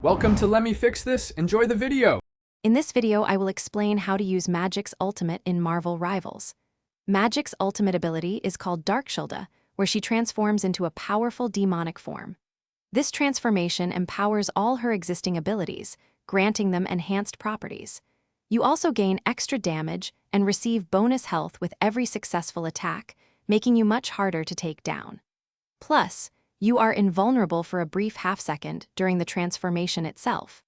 Welcome to Let Me Fix This. Enjoy the video. In this video, I will explain how to use Magik's ultimate in Marvel Rivals. Magik's ultimate ability is called Darkshilda, where she transforms into a powerful demonic form. This transformation empowers all her existing abilities, granting them enhanced properties. You also gain extra damage and receive bonus health with every successful attack, making you much harder to take down. Plus, you are invulnerable for a brief half-second during the transformation itself.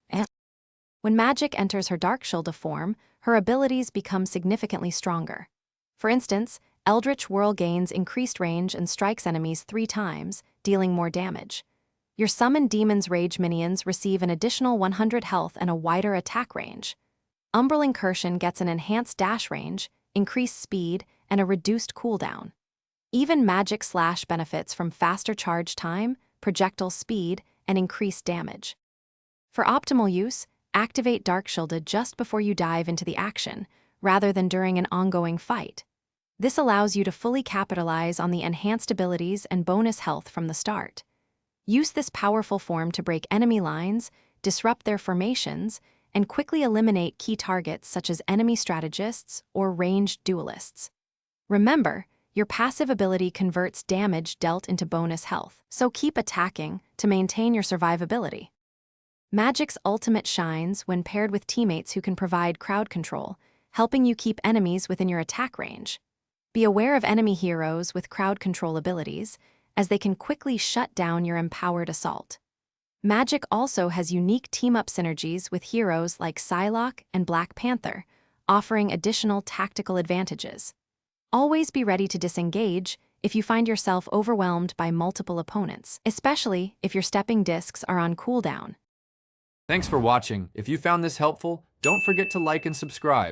When Magik enters her Darkshilda form, her abilities become significantly stronger. For instance, Eldritch Whirl gains increased range and strikes enemies 3 times, dealing more damage. Your Summon Demon's Rage minions receive an additional 100 health and a wider attack range. Umbral Incursion gets an enhanced dash range, increased speed, and a reduced cooldown. Even Magik Slash benefits from faster charge time, projectile speed, and increased damage. For optimal use, activate Darkshilda just before you dive into the action, rather than during an ongoing fight. This allows you to fully capitalize on the enhanced abilities and bonus health from the start. Use this powerful form to break enemy lines, disrupt their formations, and quickly eliminate key targets such as enemy strategists or ranged duelists. Remember, your passive ability converts damage dealt into bonus health, so keep attacking to maintain your survivability. Magik's ultimate shines when paired with teammates who can provide crowd control, helping you keep enemies within your attack range. Be aware of enemy heroes with crowd control abilities, as they can quickly shut down your empowered assault. Magik also has unique team-up synergies with heroes like Psylocke and Black Panther, offering additional tactical advantages. Always be ready to disengage if you find yourself overwhelmed by multiple opponents, especially if your stepping discs are on cooldown. Thanks for watching. If you found this helpful, don't forget to like and subscribe.